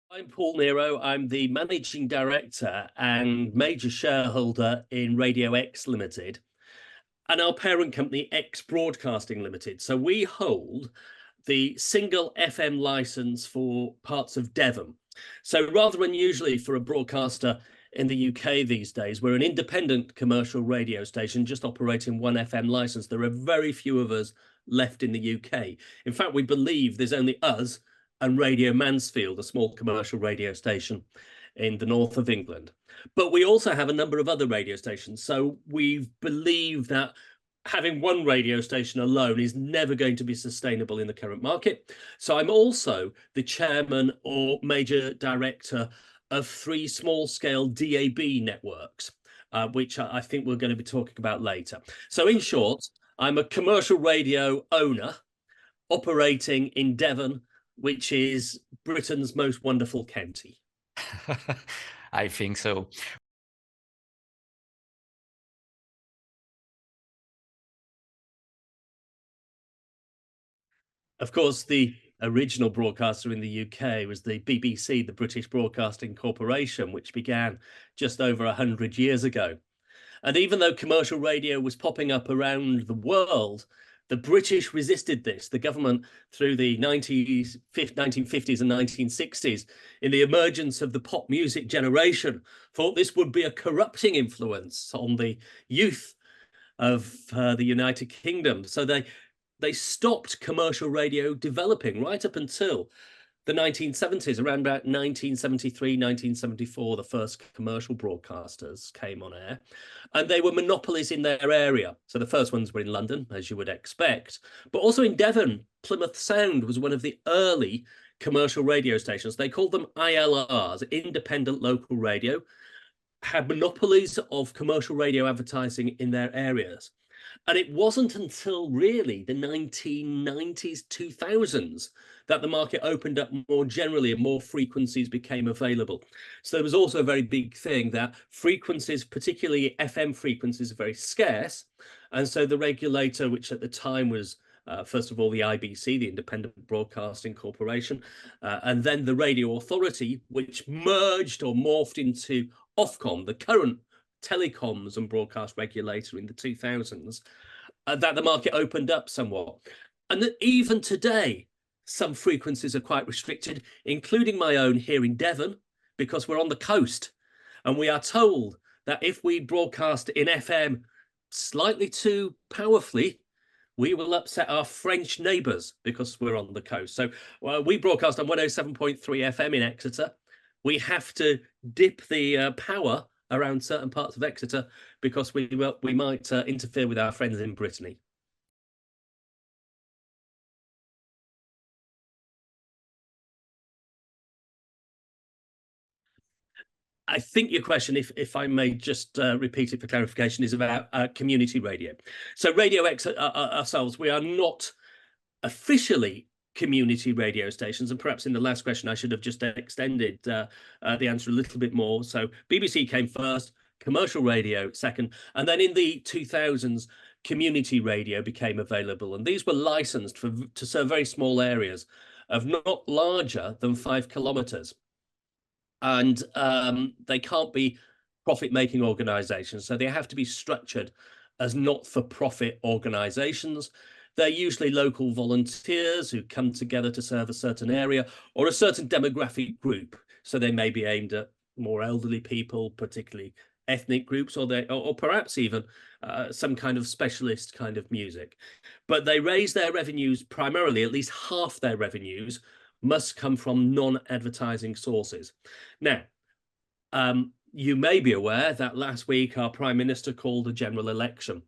I'm Paul NERO. I'm the managing director and major shareholder in Radio X Limited and our parent company, X Broadcasting Limited. So we hold the single FM license for parts of Devon. So rather unusually for a broadcaster in the UK these days, we're an independent commercial radio station just operating one FM license. There are very few of us left in the UK. In fact, we believe there's only us and Radio Mansfield, a small commercial radio station in the north of England. But we also have a number of other radio stations. So we believe that having one radio station alone is never going to be sustainable in the current market. So I'm also the chairman or major director of 3 small-scale DAB networks, which I think we're going to be talking about later. So in short, I'm a commercial radio owner operating in Devon, which is Britain's most wonderful county. I think so. Of course, the original broadcaster in the UK was the BBC, the British Broadcasting Corporation, which began just over 100 years ago. And even though commercial radio was popping up around the world, the British resisted this. The government, through the 1950s and 1960s, in the emergence of the pop music generation, thought this would be a corrupting influence on the youth of the United Kingdom. So they stopped commercial radio developing right up until the 1970s. Around about 1973, 1974, the first commercial broadcasters came on air, and they were monopolies in their area. So the first ones were in London, as you would expect, but also in Devon. Plymouth Sound was one of the early commercial radio stations. They called them ILRs, independent local radio, had monopolies of commercial radio advertising in their areas. And it wasn't until really the 1990s, 2000s that the market opened up more generally and more frequencies became available. So there was also a very big thing that frequencies, particularly FM frequencies, are very scarce. And so the regulator, which at the time was, first of all, the IBC, the Independent Broadcasting Corporation, and then the Radio Authority, which merged or morphed into Ofcom, the current telecoms and broadcast regulator in the 2000s, that the market opened up somewhat. And that even today, some frequencies are quite restricted, including my own here in Devon, because we're on the coast. And we are told that if we broadcast in FM slightly too powerfully, we will upset our French neighbours because we're on the coast. So we broadcast on 107.3 FM in Exeter. We have to dip the power around certain parts of Exeter because we might interfere with our friends in Brittany. I think your question, if I may just repeat it for clarification, is about community radio. So Radio X ourselves, we are not officially community radio stations, and perhaps in the last question I should have just extended the answer a little bit more. So BBC came first, commercial radio second, and then in the 2000s community radio became available, and these were licensed to serve very small areas of not larger than 5 kilometers, and they can't be profit-making organizations, so they have to be structured as not-for-profit organizations. They're usually local volunteers who come together to serve a certain area or a certain demographic group. So they may be aimed at more elderly people, particularly ethnic groups, or perhaps even some kind of specialist kind of music. But they raise their revenues primarily, at least half their revenues must come from non-advertising sources. Now, you may be aware that last week our Prime Minister called a general election.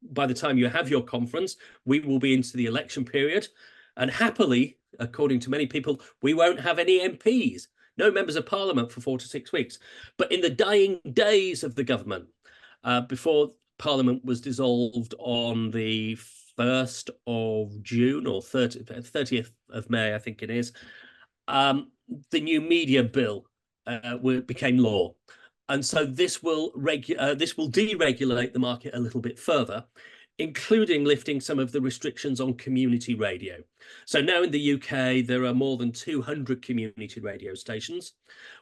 By the time you have your conference, we will be into the election period. And happily, according to many people, we won't have any MPs, no members of parliament for 4 to 6 weeks. But in the dying days of the government, before parliament was dissolved on the 1st of June or 30th of May, I think it is, the new media bill became law. And so this will deregulate the market a little bit further. including lifting some of the restrictions on community radio. So now in the UK, there are more than 200 community radio stations,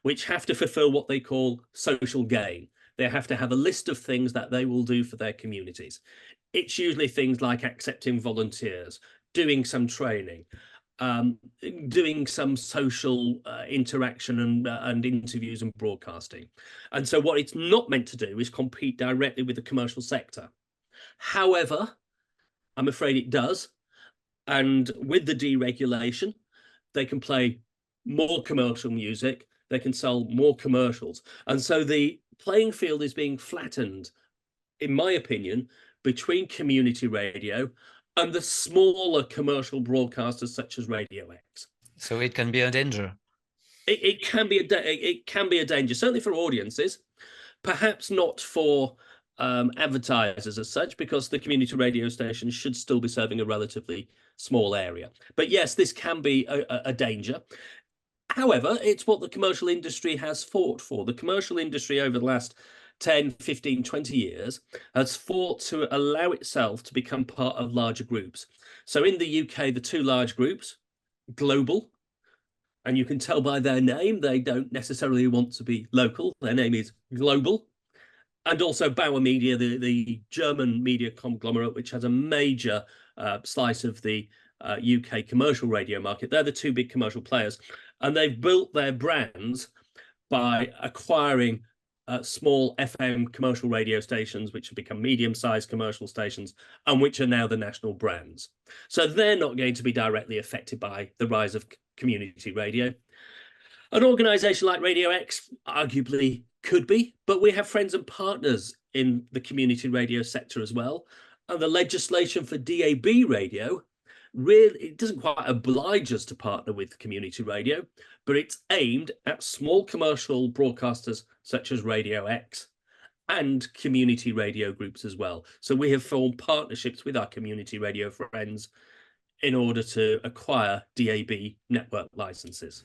which have to fulfill what they call social gain. They have to have a list of things that they will do for their communities. It's usually things like accepting volunteers, doing some training, doing some social interaction and interviews and broadcasting. And so what it's not meant to do is compete directly with the commercial sector. However, I'm afraid it does. And with the deregulation, they can play more commercial music, they can sell more commercials. And so the playing field is being flattened, in my opinion, between community radio and the smaller commercial broadcasters such as Radio X. So it can be a danger. It can be a danger, certainly for audiences, perhaps not for advertisers as such, because the community radio station should still be serving a relatively small area. But yes, this can be a danger. However, it's what the commercial industry has fought for. The commercial industry over the last 10, 15, 20 years has fought to allow itself to become part of larger groups. So in the UK, the two large groups, Global, and you can tell by their name, they don't necessarily want to be local. Their name is Global. And also Bauer Media, the German media conglomerate, which has a major slice of the UK commercial radio market. They're the two big commercial players. And they've built their brands by acquiring small FM commercial radio stations, which have become medium-sized commercial stations, and which are now the national brands. So they're not going to be directly affected by the rise of community radio. An organisation like Radio X arguably could be, but we have friends and partners in the community radio sector as well. And the legislation for DAB radio really, it doesn't quite oblige us to partner with community radio, but it's aimed at small commercial broadcasters such as Radio X and community radio groups as well. So we have formed partnerships with our community radio friends in order to acquire DAB network licenses.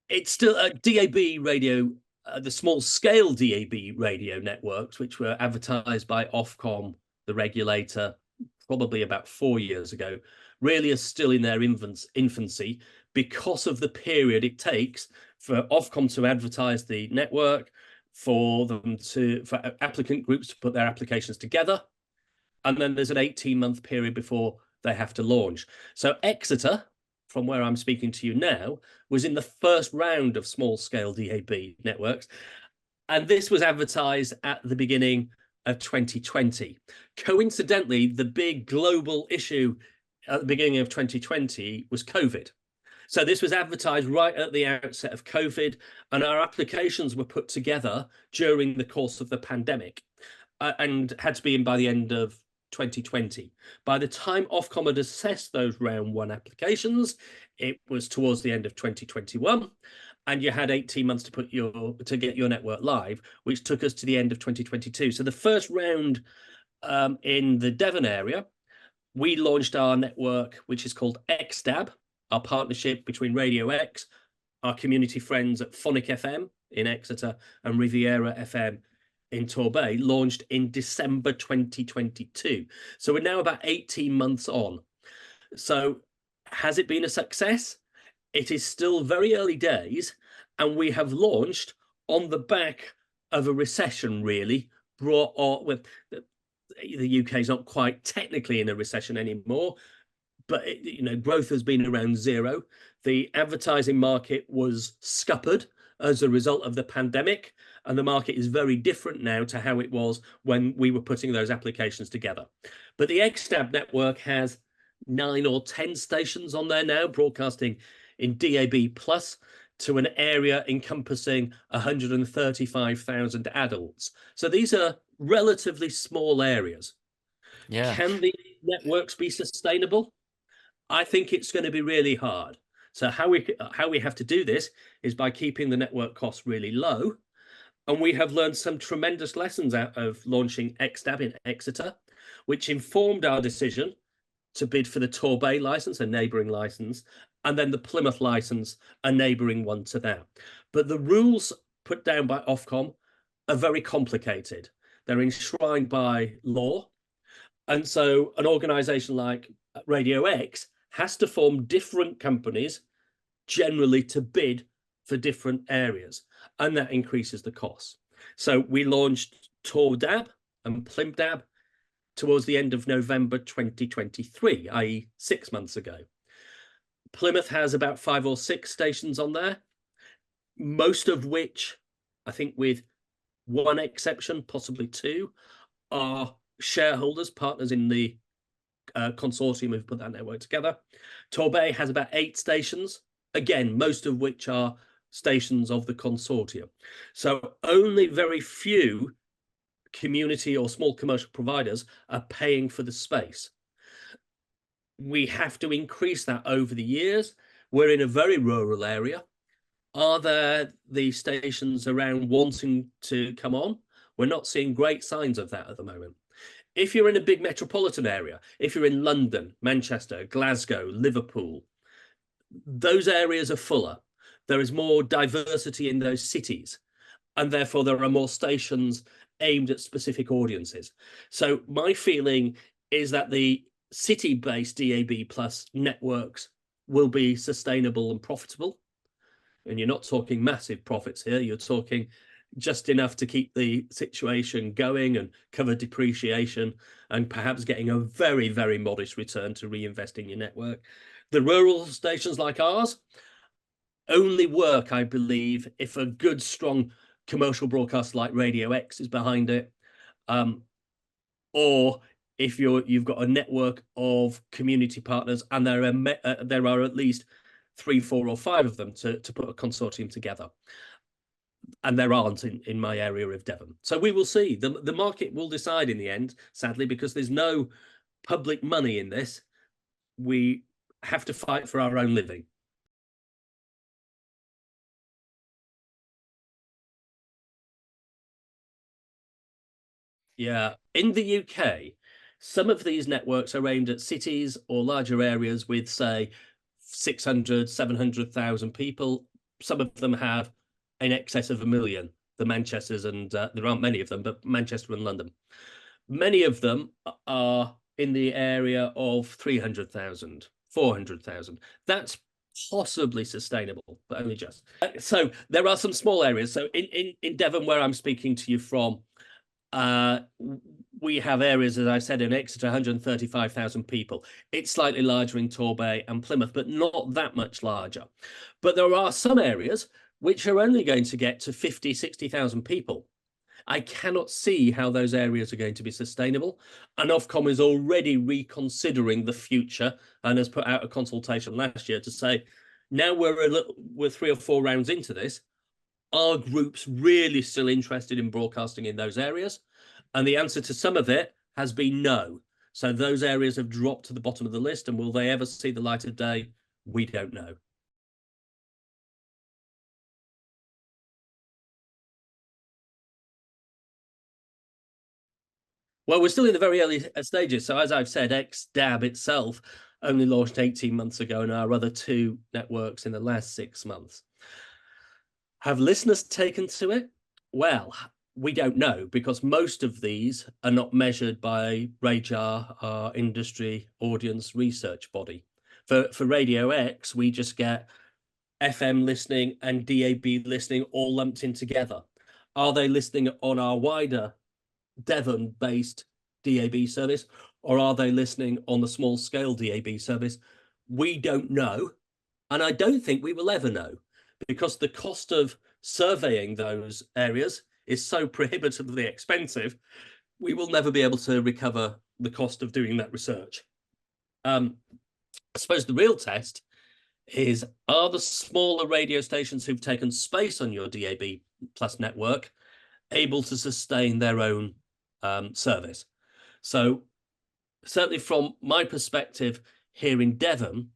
It's still a DAB radio, the small scale DAB radio networks, which were advertised by Ofcom, the regulator, probably about 4 years ago, really are still in their infancy because of the period it takes for Ofcom to advertise the network, for applicant groups to put their applications together. And then there's an 18-month period before they have to launch. So Exeter, from where I'm speaking to you now, was in the first round of small-scale DAB networks. And this was advertised at the beginning of 2020. Coincidentally, the big global issue at the beginning of 2020 was COVID. So this was advertised right at the outset of COVID, and our applications were put together during the course of the pandemic and had to be in by the end of 2020. By the time Ofcom had assessed those round one applications, it was towards the end of 2021, and you had 18 months to get your network live, which took us to the end of 2022. So the first round in the Devon area, we launched our network, which is called XDAB, our partnership between Radio X, our community friends at Phonic FM in Exeter, and Riviera FM in Torbay, launched in December 2022. So we're now about 18 months on. So has it been a success? It is still very early days, and we have launched on the back of a recession, really, brought on with the UK is not quite technically in a recession anymore, but growth has been around zero. The advertising market was scuppered as a result of the pandemic, and the market is very different now to how it was when we were putting those applications together. But the XDAB network has 9 or 10 stations on there now, broadcasting in DAB plus to an area encompassing 135,000 adults. So these are relatively small areas. Yeah. Can the networks be sustainable? I think it's going to be really hard. So how we have to do this is by keeping the network costs really low. And we have learned some tremendous lessons out of launching XDAB in Exeter, which informed our decision to bid for the Torbay license, a neighbouring license, and then the Plymouth license, a neighbouring one to that. But the rules put down by Ofcom are very complicated. They're enshrined by law. And so an organisation like Radio Exe has to form different companies generally to bid for different areas, and that increases the cost. So we launched TorDab and PlimDab towards the end of November 2023, i.e. 6 months ago. Plymouth has about 5 or 6 stations on there, most of which, I think with one exception, possibly 2, are shareholders, partners in the consortium who've put that network together. Torbay has about 8 stations, again, most of which are stations of the consortium. So only very few community or small commercial providers are paying for the space. We have to increase that over the years. We're in a very rural area. Are there the stations around wanting to come on? We're not seeing great signs of that at the moment. If you're in a big metropolitan area, if you're in London, Manchester, Glasgow, Liverpool, those areas are fuller. There is more diversity in those cities, and therefore there are more stations aimed at specific audiences. So my feeling is that the city-based DAB+ networks will be sustainable and profitable. And you're not talking massive profits here, you're talking just enough to keep the situation going and cover depreciation and perhaps getting a very, very modest return to reinvest in your network. The rural stations like ours only work, I believe, if a good, strong commercial broadcaster like Radio Exe is behind it, or if you've got a network of community partners and there are at least 3, 4, or 5 of them to put a consortium together. And there aren't in my area of Devon. So we will see. The market will decide in the end, sadly, because there's no public money in this. We have to fight for our own living. Yeah, in the UK, some of these networks are aimed at cities or larger areas with, say, 600, 700,000 people. Some of them have in excess of 1 million, the Manchesters, and there aren't many of them, but Manchester and London. Many of them are in the area of 300,000, 400,000. That's possibly sustainable, but only just. So there are some small areas. So in Devon, where I'm speaking to you from, we have areas, as I said, in Exeter, 135,000 people. It's slightly larger in Torbay and Plymouth, but not that much larger. But there are some areas which are only going to get to 50, 60,000 people. I cannot see how those areas are going to be sustainable. And Ofcom is already reconsidering the future and has put out a consultation last year to say, now we're 3 or 4 rounds into this, are groups really still interested in broadcasting in those areas? And the answer to some of it has been no. So those areas have dropped to the bottom of the list, and will they ever see the light of day? We don't know. Well, we're still in the very early stages. So as I've said, XDAB itself only launched 18 months ago, and our other 2 networks in the last 6 months. Have listeners taken to it? Well, we don't know, because most of these are not measured by RAJAR, our industry audience research body. For Radio Exe, we just get FM listening and DAB listening all lumped in together. Are they listening on our wider Devon-based DAB service, or are they listening on the small-scale DAB service? We don't know, and I don't think we will ever know, because the cost of surveying those areas is so prohibitively expensive, we will never be able to recover the cost of doing that research. I suppose the real test is, are the smaller radio stations who've taken space on your DAB+ network able to sustain their own service? So certainly from my perspective here in Devon,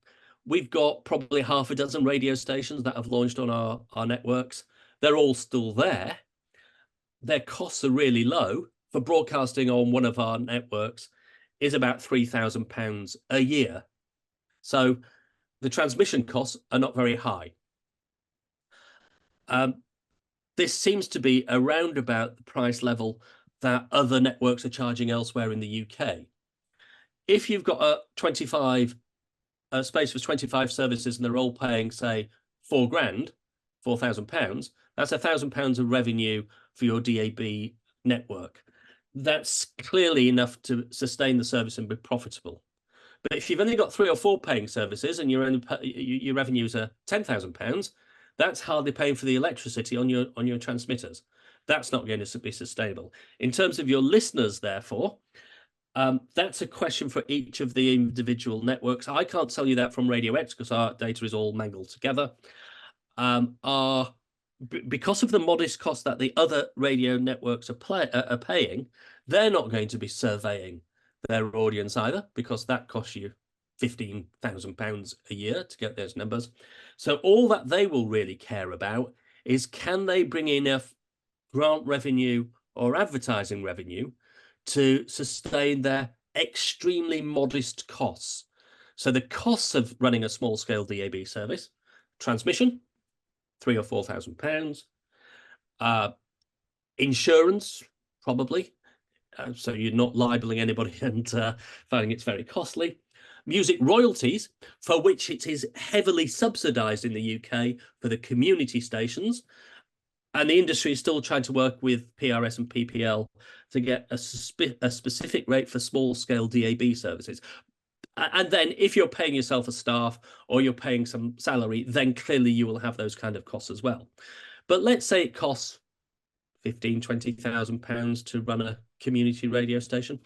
we've got probably half a dozen radio stations that have launched on our networks. They're all still there. Their costs are really low. For broadcasting on one of our networks, is about £3,000 a year. So the transmission costs are not very high. This seems to be around about the price level that other networks are charging elsewhere in the UK. If you've got a space for 25 services and they're all paying, say, £4,000, that's £1,000 of revenue for your DAB network. That's clearly enough to sustain the service and be profitable. But if you've only got 3 or 4 paying services and your revenues are £10,000, that's hardly paying for the electricity on your transmitters. That's not going to be sustainable. In terms of your listeners, therefore, that's a question for each of the individual networks. I can't tell you that from Radio Exe because our data is all mangled together. Because of the modest cost that the other radio networks are paying, they're not going to be surveying their audience either, because that costs you £15,000 a year to get those numbers. So all that they will really care about is, can they bring enough grant revenue or advertising revenue to sustain their extremely modest costs. So the costs of running a small-scale DAB service, transmission, £3,000 or £4,000, insurance, probably, so you're not libeling anybody and finding it's very costly. Music royalties, for which it is heavily subsidised in the UK for the community stations. And the industry is still trying to work with PRS and PPL to get a specific rate for small-scale DAB services. And then if you're paying yourself a staff or you're paying some salary, then clearly you will have those kind of costs as well. But let's say it costs £15,000, £20,000 to run a community radio station.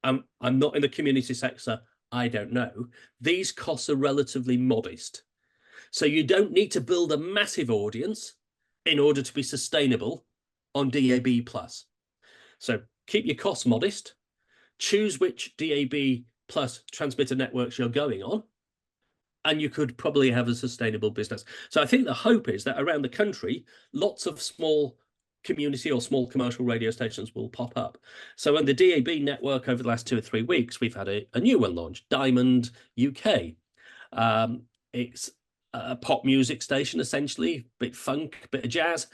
I'm not in the community sector. I don't know. These costs are relatively modest. So you don't need to build a massive audience in order to be sustainable on DAB+. So keep your costs modest, choose which DAB+ transmitter networks you're going on, and you could probably have a sustainable business. So I think the hope is that around the country, lots of small community or small commercial radio stations will pop up. So on the DAB network over the last 2 or 3 weeks, we've had a new one launched, Diamond UK. It's a pop music station, essentially, bit funk, bit of jazz,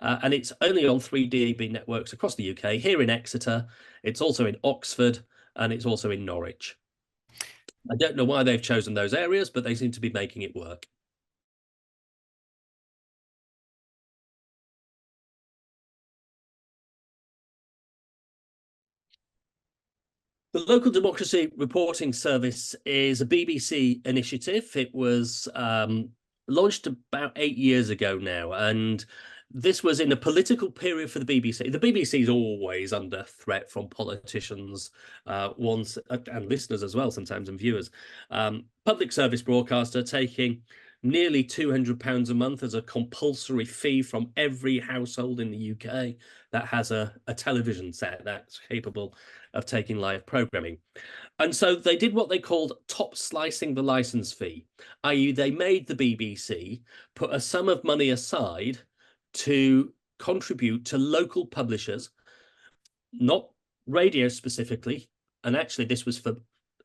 and it's only on 3 DAB networks across the UK, here in Exeter, it's also in Oxford, and it's also in Norwich. I don't know why they've chosen those areas, but they seem to be making it work. The Local Democracy Reporting Service is a BBC initiative. It was launched about 8 years ago now, and this was in a political period for the BBC. The BBC is always under threat from politicians, and listeners as well, sometimes, and viewers. Public service broadcaster taking nearly £200 a month as a compulsory fee from every household in the UK that has a television set that's capable of taking live programming. And so they did what they called top slicing the license fee, i.e. they made the BBC put a sum of money aside to contribute to local publishers, not radio specifically, and actually this was for,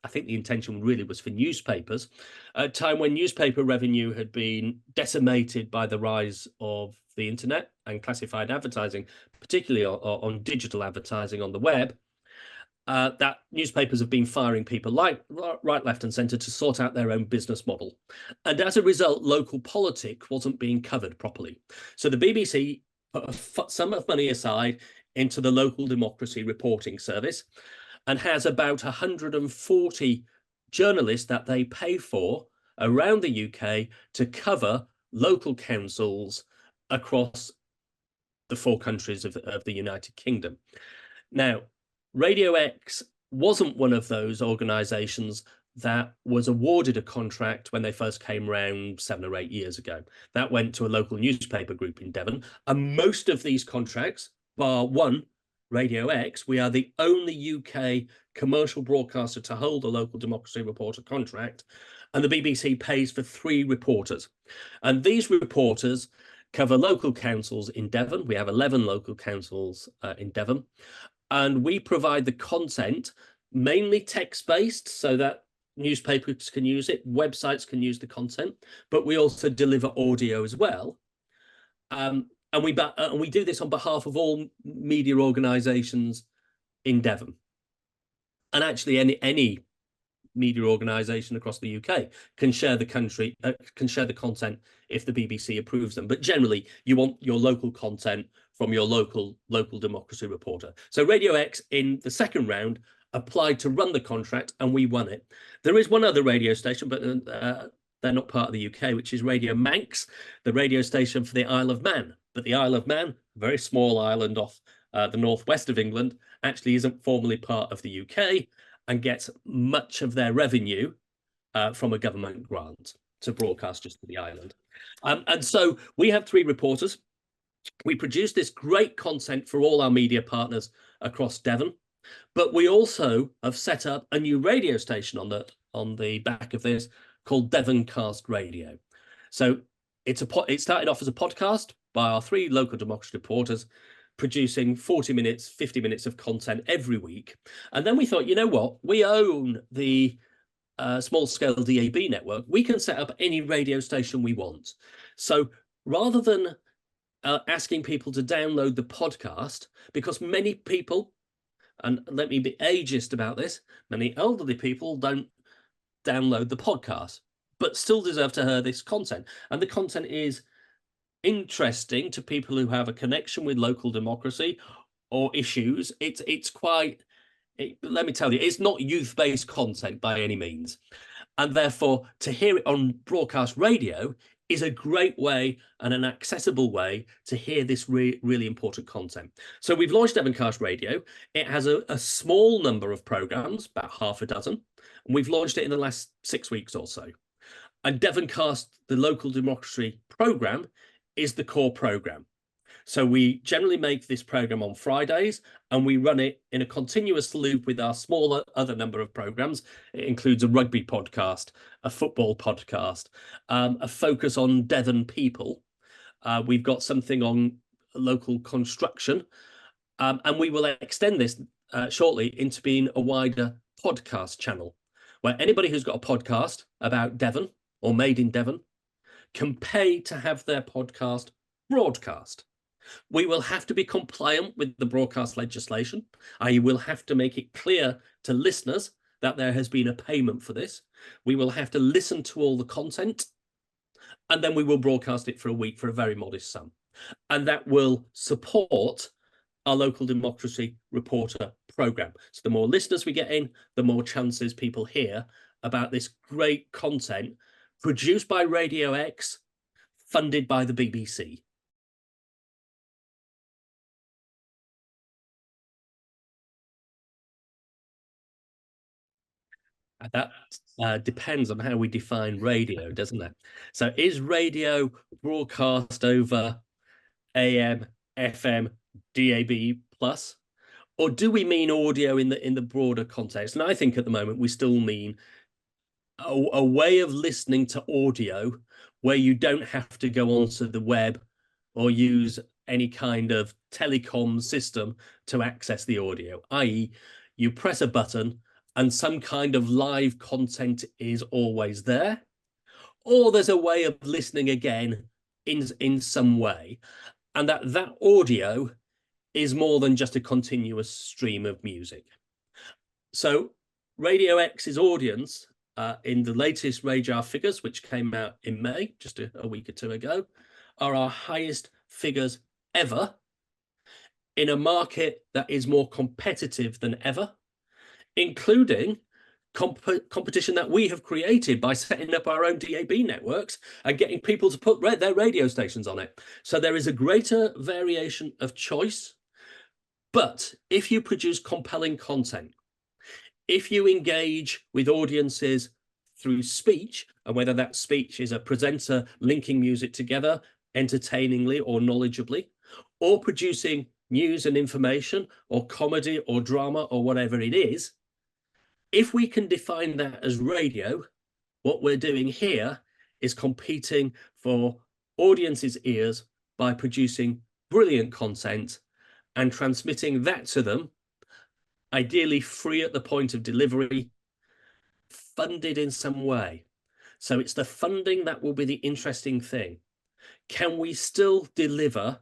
I think the intention really was for newspapers, at a time when newspaper revenue had been decimated by the rise of the internet and classified advertising, particularly on digital advertising on the web. That newspapers have been firing people right, left and centre to sort out their own business model. And as a result, local politics wasn't being covered properly. So the BBC put a sum of money aside into the Local Democracy Reporting Service and has about 140 journalists that they pay for around the UK to cover local councils across the 4 countries of the United Kingdom. Now, Radio Exe wasn't one of those organisations that was awarded a contract when they first came around 7 or 8 years ago. That went to a local newspaper group in Devon. And most of these contracts, bar one, Radio Exe, we are the only UK commercial broadcaster to hold a Local Democracy Reporter contract. And the BBC pays for 3 reporters. And these reporters cover local councils in Devon. We have 11 local councils in Devon. And we provide the content mainly text-based so that newspapers can use it, websites can use the content, but we also deliver audio as well. And we do this on behalf of all media organisations in Devon. And actually any media organisation across the UK can share the content if the BBC approves them. But generally, you want your local content from your local democracy reporter. So Radio X in the second round applied to run the contract, and we won it. There is one other radio station, but they're not part of the UK, which is Radio Manx, the radio station for the Isle of Man. But the Isle of Man, a very small island off the northwest of England, actually isn't formally part of the UK and gets much of their revenue from a government grant to broadcast just to the island. And so we have 3 reporters. We produce this great content for all our media partners across Devon, but we also have set up a new radio station on the back of this called Devoncast Radio. So it started off as a podcast by our 3 local democracy reporters, producing 40 minutes, 50 minutes of content every week. And then we thought, you know what, we own the small-scale DAB network. We can set up any radio station we want. So rather than asking people to download the podcast, because many people, and let me be ageist about this, many elderly people don't download the podcast, but still deserve to hear this content. And the content is interesting to people who have a connection with local democracy or issues. It's quite, let me tell you, it's not youth-based content by any means. And therefore, to hear it on broadcast radio is a great way and an accessible way to hear this really important content. So we've launched Devoncast Radio. It has a small number of programs, about half a dozen, and we've launched it in the last 6 weeks or so. And Devoncast, the local democracy program, is the core program. So we generally make this program on Fridays, and we run it in a continuous loop with our smaller other number of programs. It includes a rugby podcast, a football podcast, a focus on Devon people. We've got something on local construction, and we will extend this shortly into being a wider podcast channel, where anybody who's got a podcast about Devon or made in Devon can pay to have their podcast broadcast. We will have to be compliant with the broadcast legislation. I will have to make it clear to listeners that there has been a payment for this. We will have to listen to all the content, and then we will broadcast it for a week for a very modest sum. And that will support our local democracy reporter program. So the more listeners we get in, the more chances people hear about this great content produced by Radio X, funded by the BBC. That depends on how we define radio, doesn't it? So is radio broadcast over AM, FM, DAB plus, or do we mean audio in the broader context? And I think at the moment we still mean a way of listening to audio where you don't have to go onto the web or use any kind of telecom system to access the audio, i.e. you press a button and some kind of live content is always there, or there's a way of listening again in some way, and that audio is more than just a continuous stream of music. So Radio X's audience, in the latest Radar figures, which came out in May, just a week or 2 ago, are our highest figures ever in a market that is more competitive than ever, including competition that we have created by setting up our own DAB networks and getting people to put their radio stations on it. So there is a greater variation of choice. But if you produce compelling content, if you engage with audiences through speech, and whether that speech is a presenter linking music together entertainingly or knowledgeably, or producing news and information or comedy or drama or whatever it is, if we can define that as radio, what we're doing here is competing for audiences' ears by producing brilliant content and transmitting that to them ideally free at the point of delivery, funded in some way. So it's the funding that will be the interesting thing. Can we still deliver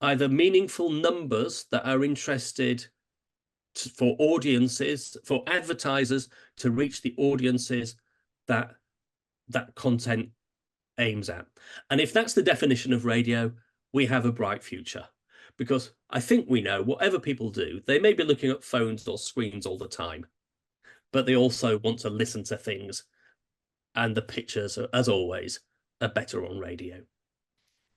either meaningful numbers that are interested for audiences, for advertisers to reach the audiences that that content aims at? And if that's the definition of radio, we have a bright future. Because I think we know whatever people do, they may be looking at phones or screens all the time, but they also want to listen to things. And the pictures, as always, are better on radio.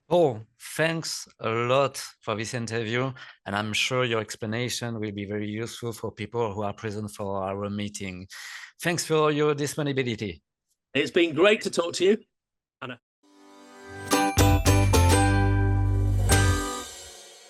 Paul, thanks a lot for this interview, and I'm sure your explanation will be very useful for people who are present for our meeting. Thanks for your disponibility. It's been great to talk to you.